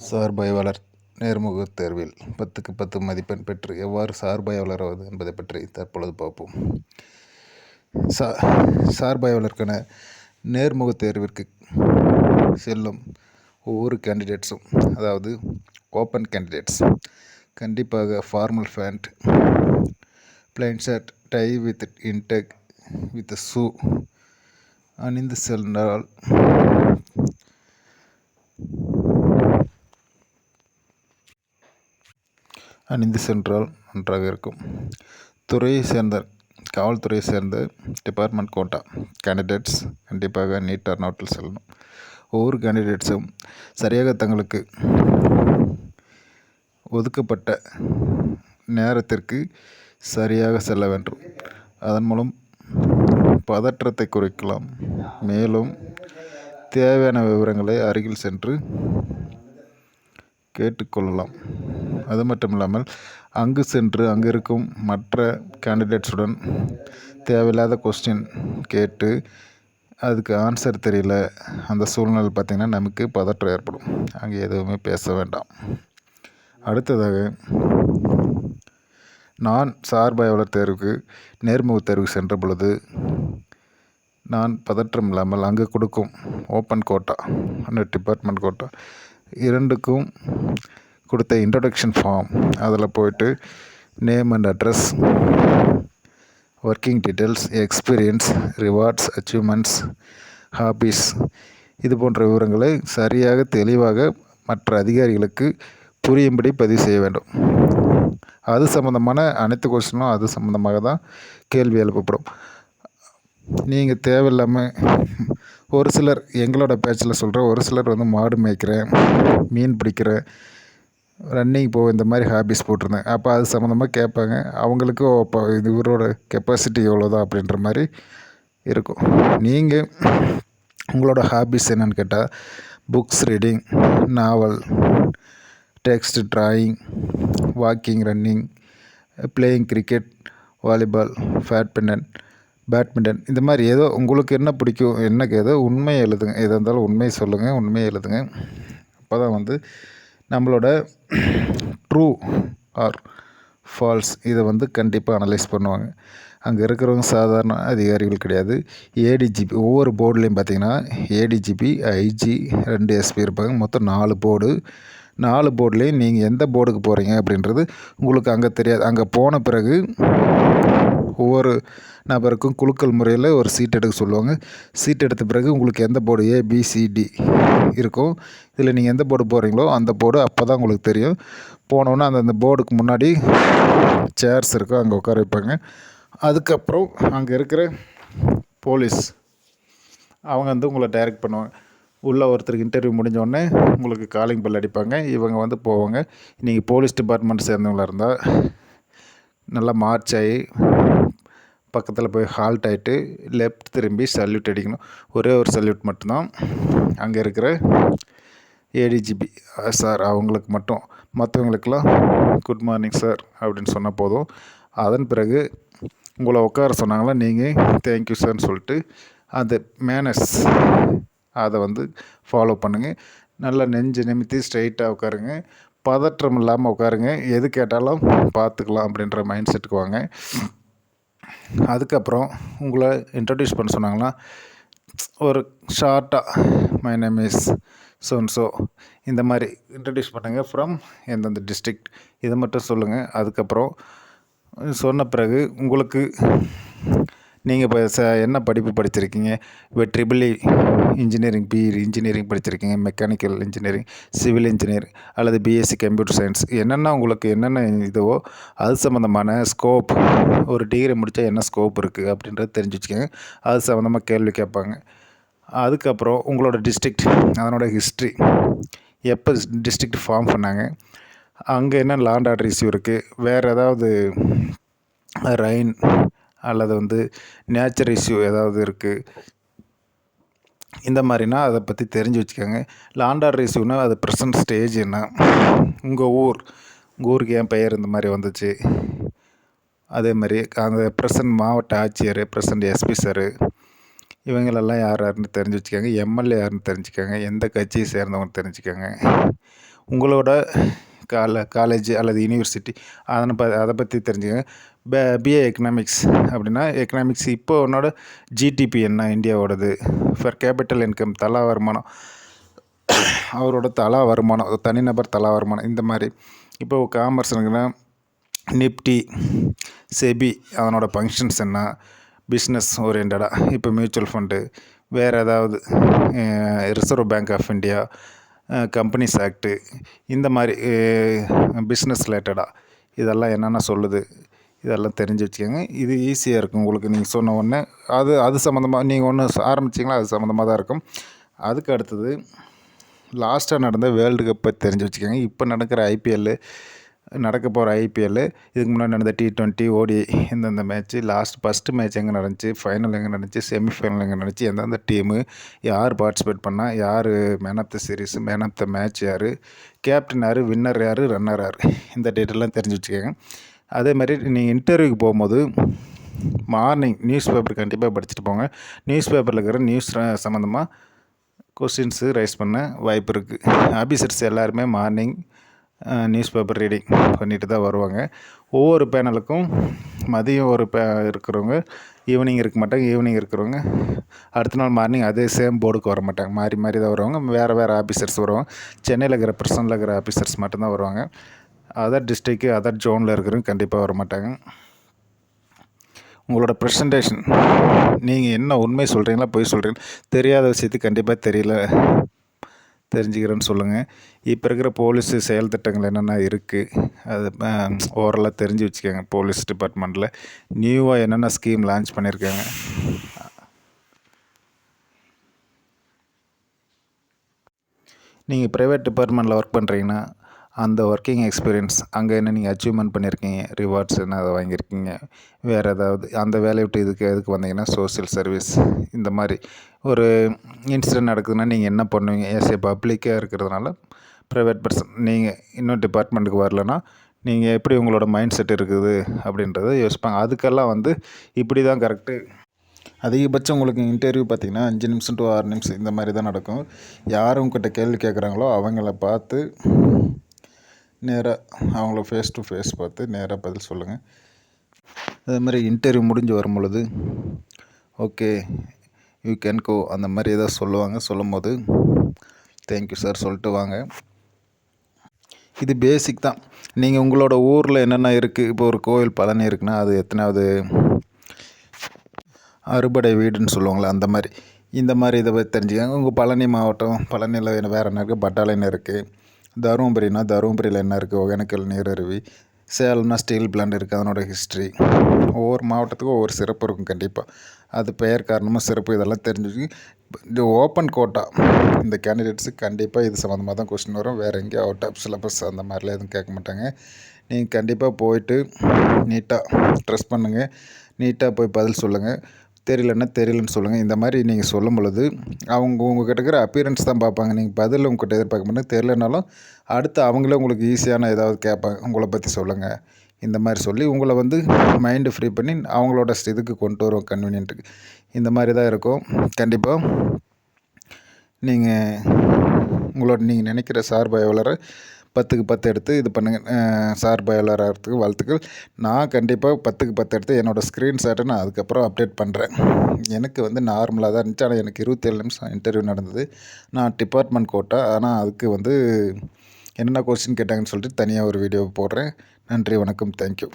சார்பாய்வாளர் நேர்முகத் தேர்வில் 10க்கு 10 மதிப்பெண் பெற்று எவ்வாறு சார்பாய்வாளராவது என்பதை பற்றி தற்பொழுது பார்ப்போம். சார்பாய்வாளருக்கான நேர்முகத் தேர்விற்கு செல்லும் ஒவ்வொரு கேண்டிடேட்ஸும், அதாவது ஓப்பன் கேண்டிடேட்ஸ், கண்டிப்பாக formal pant, plain shirt, tie with இன்டெக் வித் ஷூ அணிந்து சென்றால் நன்றாக இருக்கும். துறையை சேர்ந்த காவல்துறையை சேர்ந்த டிபார்ட்மெண்ட் கோட்டா கேண்டிடேட்ஸ் கண்டிப்பாக நீட் ஆர் நாட்டில் செல்லணும். ஒவ்வொரு கேண்டிடேட்ஸும் சரியாக தங்களுக்கு ஒதுக்கப்பட்ட நேரத்திற்கு சரியாக செல்ல வேண்டும். அதன் மூலம் பதற்றத்தை குறைக்கலாம். மேலும் தேவையான விவரங்களை அருகில் சென்று கேட்டுக்கொள்ளலாம். அது மட்டும் இல்லாமல் அங்கு சென்று அங்கு இருக்கும் மற்ற கேண்டிடேட்ஸுடன் தேவையில்லாத கொஸ்டின் கேட்டு அதுக்கு ஆன்சர் தெரியல, அந்த சூழ்நிலை பார்த்திங்கன்னா நமக்கு பதற்றம் ஏற்படும். அங்கே எதுவுமே பேச வேண்டாம். அடுத்ததாக, நான் சார்பாய்வாளர் தேர்வுக்கு நேர்முகத் தேர்வுக்கு சென்ற பொழுது நான் பதற்றம் இல்லாமல் அங்கு கொடுக்கும் ஓப்பன் கோட்டா அந்த டிபார்ட்மெண்ட் கோட்டா இரண்டுக்கும் கொடுத்த இன்ட்ரடக்ஷன் ஃபார்ம், அதில் போய்ட்டு name and address, working details, experience, rewards, achievements, hobbies, இது போன்ற விவரங்களை சரியாக தெளிவாக மற்ற அதிகாரிகளுக்கு புரியும்படி பதிவு செய்ய வேண்டும். அது சம்மந்தமான அனைத்து கொஸ்டினும் அது சம்மந்தமாக தான் கேள்வி எழுப்பப்படும். நீங்கள் தேவையில்லாமல் ஒரு சிலர், எங்களோட பேச்சில் சொல்கிறேன், ஒரு சிலர் மாடு மேய்க்கிறேன், மீன் பிடிக்கிறேன், ரன்னிங் போக, இந்த மாதிரி ஹாபிஸ் போட்டிருந்தேன். அப்போ அது சம்மந்தமாக கேட்பாங்க. அவங்களுக்கு இப்போ இது இவரோட கெப்பாசிட்டி எவ்வளோதான் அப்படின்ற மாதிரி இருக்கும். நீங்கள் உங்களோட ஹாபிஸ் என்னென்னு கேட்டால், books reading, novel, text, drawing, walking, running, playing cricket, volleyball, badminton, இந்த மாதிரி ஏதோ உங்களுக்கு என்ன பிடிக்கும், என்ன ஏதோ உண்மையை எழுதுங்க. எதாக இருந்தாலும் உண்மையை சொல்லுங்கள், உண்மையை எழுதுங்க. அப்போ தான் நம்மளோட ட்ரூ ஆர் ஃபால்ஸ் இதை கண்டிப்பாக அனலைஸ் பண்ணுவாங்க. அங்கே இருக்கிறவங்க சாதாரண அதிகாரிகள் கிடையாது. ஏடிஜிபி, ஒவ்வொரு போர்டுலேயும் பார்த்திங்கன்னா ஏடிஜிபி, ஐஜி, 2 எஸ்பி இருப்பாங்க. மொத்தம் 4 போர்டு. 4 போர்டுலேயும் நீங்கள் எந்த போர்டுக்கு போகிறீங்க அப்படின்றது உங்களுக்கு அங்கே தெரியாது. அங்கே போன பிறகு ஒவ்வொரு நபருக்கும் குலுக்கல் முறையில் ஒரு சீட் எடுக்க சொல்லுவாங்க. சீட் எடுத்த பிறகு உங்களுக்கு எந்த போர்டு ஏபிசிடி இருக்கும், இதில் நீங்கள் எந்த போர்டு போகிறீங்களோ அந்த போர்டு அப்போ தான் உங்களுக்கு தெரியும். போனோன்னே அந்த போர்டுக்கு முன்னாடி சேர்ஸ் இருக்கும், அங்கே உட்கார வைப்பாங்க. அதுக்கப்புறம் அங்கே இருக்கிற போலீஸ் அவங்க உங்களை டைரக்ட் பண்ணுவாங்க. உள்ளே ஒருத்தருக்கு இன்டர்வியூ முடிஞ்சோடனே உங்களுக்கு காலிங் பெல் அடிப்பாங்க. இவங்க போவாங்க. நீங்கள் போலீஸ் டிபார்ட்மெண்ட் சேர்ந்தவங்களாக இருந்தால் நல்லா மார்ச் ஆகி பக்கத்தில் போய் ஹால்ட் ஆகிட்டு லெஃப்ட் திரும்பி சல்யூட் அடிக்கணும். ஒரே ஒரு சல்யூட் மட்டும்தான் அங்கே இருக்கிற ஏடிஜிபி சார் அவங்களுக்கு மட்டும். மற்றவங்களுக்கெல்லாம் குட் மார்னிங் சார் அப்படின்னு சொன்னால் போதும். அதன் பிறகு உங்களை உட்கார சொன்னாங்களா, நீங்கள் தேங்க்யூ சார்னு சொல்லிட்டு அந்த மேனர்ஸ் அதை ஃபாலோ பண்ணுங்கள். நல்லா நெஞ்சு நிமித்தி ஸ்ட்ரைட்டாக உட்காருங்க. பதற்றம் இல்லாமல் உட்காருங்க. எது கேட்டாலும் பார்த்துக்கலாம் அப்படின்ற மைண்ட் செட்டுக்கு வாங்க. அதுக்கப்புறம் உங்களை இன்ட்ரடியூஸ் பண்ண சொன்னாங்கன்னா ஒரு ஷார்ட்டாக மை நேம் இஸ் ஸோ இந்த மாதிரி இன்ட்ரடியூஸ் பண்ணுங்கள். ஃப்ரம் எந்தெந்த டிஸ்ட்ரிக்ட் இதை மட்டும் சொல்லுங்கள். அதுக்கப்புறம் சொன்ன பிறகு உங்களுக்கு நீங்கள் இப்போ என்ன படிப்பு படிச்சிருக்கீங்க, இப்போ ட்ரிபிள்இ இன்ஜினியரிங், பிஇ இன்ஜினியரிங் படிச்சிருக்கீங்க, மெக்கானிக்கல் இன்ஜினியரிங், சிவில் இன்ஜினியரிங் அல்லது பிஎஸ்சி கம்ப்யூட்டர் சயின்ஸ், என்னென்ன உங்களுக்கு என்னென்ன இதுவோ அது சம்மந்தமான ஸ்கோப், ஒரு டிகிரி முடித்தா என்ன ஸ்கோப் இருக்குது அப்படின்றத தெரிஞ்சு வச்சுக்கோங்க. அது சம்மந்தமாக கேள்வி கேட்பாங்க. அதுக்கப்புறம் உங்களோட டிஸ்ட்ரிக்ட், அதனோட ஹிஸ்ட்ரி, எப்போ டிஸ்ட்ரிக்ட் ஃபார்ம் பண்ணாங்க, அங்கே என்ன லாண்ட் ஆர்டர் இஷ்யூ இருக்குது, வேறு ஏதாவது ரைன் அல்லது நேச்சர் இஷ்யூ ஏதாவது இருக்குது, இந்த மாதிரினா அதை பற்றி தெரிஞ்சு வச்சுக்கோங்க. லாண்ட் ஆர்டர் இஷ்யூனால் அது ப்ரெசன்ட் ஸ்டேஜ் என்ன, உங்கள் ஊருக்கு ஏன் பெயர் இந்த மாதிரி வந்துச்சு, அதே மாதிரி அந்த ப்ரெசன்ட் மாவட்ட ஆட்சியர், ப்ரெசன்ட் எஸ்பி சார், இவங்களெல்லாம் யார் யாருன்னு தெரிஞ்சு வச்சுக்கோங்க. எம்எல்ஏ யாருன்னு தெரிஞ்சுக்கோங்க. எந்த கட்சியை சேர்ந்தவங்க தெரிஞ்சுக்கோங்க. உங்களோட காலேஜ் அல்லது யூனிவர்சிட்டி அதை பற்றி தெரிஞ்சுக்கோங்க. பிஏ எக்கனாமிக்ஸ் அப்படின்னா எக்கனாமிக்ஸ் இப்போ உன்னோட ஜிடிபி என்ன இந்தியாவோடது, ஃபர் கேபிட்டல் இன்கம் தலா வருமானம், அவரோட தலா வருமானம், தனிநபர் தலா வருமானம், இந்த மாதிரி. இப்போ காமர்ஸ்னுங்கன்னா நிப்டி, செபி அதனோட ஃபங்க்ஷன்ஸ் என்ன, பிஸ்னஸ் ஓரியன்டாக, இப்போ மியூச்சுவல் ஃபண்டு, வேறு ஏதாவது Reserve Bank of India, companies act, இந்த மாதிரி பிஸ்னஸ் ரிலேட்டடாக இதெல்லாம் என்னென்ன சொல்லுது இதெல்லாம் தெரிஞ்சு வச்சுக்கோங்க. இது ஈஸியாக இருக்கும் உங்களுக்கு. நீங்கள் சொன்ன உடனே அது சம்மந்தமாக நீங்கள் ஒன்று ஆரம்பிச்சிங்களா அது சம்மந்தமாக தான் இருக்கும். அதுக்கு அடுத்தது லாஸ்ட்டாக நடந்த வேர்ல்டு கப்பை தெரிஞ்சு வச்சுக்கோங்க. இப்போ நடக்கிற ஐபிஎல்லு, நடக்க போகிற ஐபிஎல்லு, இதுக்கு முன்னாடி நடந்த T20, ODI இந்தந்த மேட்ச்சு, ஃபஸ்ட்டு மேட்ச் எங்கே நடந்துச்சு, ஃபைனல் எங்கே நடந்துச்சு, செமிஃபைனல் எங்கே நடந்துச்சு, எந்தெந்த டீமு யார் பார்ட்டிசிபேட் பண்ணால், யார் man of the series, man of the match யார், கேப்டன் யார், வின்னர் யார், ரன்னர் யார், இந்த டீட்டெயிலாம் தெரிஞ்சு வச்சுக்கோங்க. அதே மாதிரி நீங்கள் இன்டர்வியூக்கு போகும்போது மார்னிங் நியூஸ் பேப்பர் கண்டிப்பாக படிச்சுட்டு போங்க. நியூஸ் பேப்பரில் இருக்கிற நியூஸ் சம்மந்தமாக கொஸ்டின்ஸு ரைஸ் பண்ண வாய்ப்பு இருக்குது. ஆஃபீஸர்ஸ் எல்லாருமே மார்னிங் நியூஸ் பேப்பர் ரீடிங் பண்ணிட்டு தான் வருவாங்க. ஒவ்வொரு பேனலுக்கும் மதியம் இருக்கிறவங்க ஈவினிங் இருக்க மாட்டாங்க, ஈவினிங் இருக்கிறவங்க அடுத்த நாள் மார்னிங் அதே சேம் போர்டுக்கு வர மாட்டாங்க, மாறி மாறி தான் வருவாங்க. வேறு ஆஃபீஸர்ஸ் வருவாங்க. சென்னையில் இருக்கிற பிரசனில் இருக்கிற ஆஃபீஸர்ஸ் மட்டும்தான் வருவாங்க. அதர் டிஸ்ட்ரிக்கு அதர் ஜோனில் இருக்கிறவங்க கண்டிப்பாக வர மாட்டாங்க. உங்களோட ப்ரெசன்டேஷன் நீங்கள் என்ன உண்மை சொல்கிறீங்களா பொய் சொல்கிறீங்களா, தெரியாத விஷயத்துக்கு கண்டிப்பாக தெரிஞ்சுக்கிறேன்னு சொல்லுங்கள். இப்போ இருக்கிற போலீஸு செயல் திட்டங்கள் என்னென்ன இருக்குது அது ஓவராலாக தெரிஞ்சு வச்சுக்கோங்க. போலீஸ் டிபார்ட்மெண்ட்டில் நியூவாக என்னென்ன ஸ்கீம் லான்ச் பண்ணியிருக்காங்க. நீங்கள் ப்ரைவேட் டிபார்ட்மெண்ட்டில் ஒர்க் பண்ணுறீங்கன்னா அந்த ஒர்க்கிங் எக்ஸ்பீரியன்ஸ் அங்கே என்ன நீங்கள் அச்சீவ்மெண்ட் பண்ணியிருக்கீங்க, ரிவார்ட்ஸ் என்ன அதை வாங்கியிருக்கீங்க, வேறு ஏதாவது அந்த வேலையை விட்டு எதுக்கு வந்தீங்கன்னா சோஷியல் சர்வீஸ், இந்த மாதிரி ஒரு இன்சிடென்ட் நடக்குதுன்னா நீங்கள் என்ன பண்ணுவீங்க. பப்ளிக்காக இருக்கிறதுனால ப்ரைவேட் பர்சன் நீங்கள் இன்னும் டிபார்ட்மெண்ட்டுக்கு வரலன்னா நீங்கள் எப்படி உங்களோட மைண்ட் செட் இருக்குது அப்படின்றத யோசிப்பாங்க. அதுக்கெல்லாம் இப்படி தான் கரெக்டு. அதிகபட்சம் உங்களுக்கு இன்டர்வியூ பார்த்திங்கன்னா 5 நிமிஷம் to 6 நிமிஷம் இந்த மாதிரி தான் நடக்கும். யார் உங்கள்கிட்ட கேள்வி கேட்குறாங்களோ அவங்கள பார்த்து நேராக அவங்கள ஃபேஸ் டு ஃபேஸ் பார்த்து நேராக பதில் சொல்லுங்கள். அதே மாதிரி இன்டர்வியூ முடிஞ்சு வரும் பொழுது ஓகே யூ கேன் கோ அந்த மாதிரி ஏதாவது சொல்லும்போது தேங்க்யூ சார் சொல்லிட்டு வாங்க. இது பேசிக் தான். நீங்கள் உங்களோட ஊரில் என்னென்ன இருக்குது, இப்போ ஒரு கோவில் பழனி இருக்குன்னா அது எத்தனாவது அறுபடை வீடுன்னு சொல்லுவாங்களே அந்த மாதிரி, இந்த மாதிரி இதை பற்றி தெரிஞ்சுக்கோங்க. உங்கள் பழனி மாவட்டம், பழனியில் வேறு என்ன இருக்குது, பட்டாளையம் இருக்குது. தருமபுரினா தருமபுரியில் என்ன இருக்குது, ஒகேனக்கல் நீரருவி. சேலம்னா ஸ்டீல் பிளான்ட் இருக்குது, அதனோட ஹிஸ்ட்ரி. ஒவ்வொரு மாவட்டத்துக்கும் ஒவ்வொரு சிறப்பு இருக்கும் கண்டிப்பாக. அது பெயர் காரணமாக சிறப்பு இதெல்லாம் தெரிஞ்சு இந்த ஓப்பன் கோட்டா இந்த கேண்டிடேட்ஸுக்கு கண்டிப்பாக இது சம்மந்தமாக தான் கொஸ்டின் வரும். வேறு எங்கேயும் அவுட் ஆஃப் சிலபஸ் அந்த மாதிரிலாம் எதுவும் கேட்க மாட்டாங்க. நீங்கள் கண்டிப்பாக போயிட்டு நீட்டாக ட்ரெஸ் பண்ணுங்கள், நீட்டாக போய் பதில் சொல்லுங்கள். தெரியலன்னு சொல்லுங்கள். இந்த மாதிரி நீங்கள் சொல்லும் பொழுது உங்கள்கிட்ட இருக்கிற அப்பியரன்ஸ் தான் பார்ப்பாங்க. நீங்கள் பதில் உங்கள்கிட்ட எதிர்பார்க்க மாட்டாங்க. தெரியலனாலும் அடுத்து அவங்களே உங்களுக்கு ஈஸியான ஏதாவது கேட்பாங்க, உங்களை பற்றி சொல்லுங்கள். இந்த மாதிரி சொல்லி உங்களை மைண்டு ஃப்ரீ பண்ணி அவங்களோட இதுக்கு கொண்டு வரும், கன்வீனியன்ட்டுக்கு. இந்த மாதிரி தான் இருக்கும். கண்டிப்பாக நீங்கள் நினைக்கிற சார்பாய்வாளரை 10க்கு 10 எடுத்து இது பண்ணுங்கள். சார்பாய்வாளராகிறதுக்கு வாழ்த்துக்கள். நான் கண்டிப்பாக 10க்கு 10 எடுத்து என்னோடய ஸ்க்ரீன்ஷாட்டை நான் அதுக்கப்புறம் அப்டேட் பண்ணுறேன். எனக்கு நார்மலாக தான் இருந்துச்சு. ஆனால் எனக்கு 27 நிமிஷம் இன்டர்வியூ நடந்தது. நான் டிபார்ட்மெண்ட் கோட்டா. ஆனால் அதுக்கு என்னென்ன கொஸ்டின் கேட்டாங்கன்னு சொல்லிட்டு தனியாக ஒரு வீடியோ போடுறேன். நன்றி, வணக்கம், தேங்க்யூ.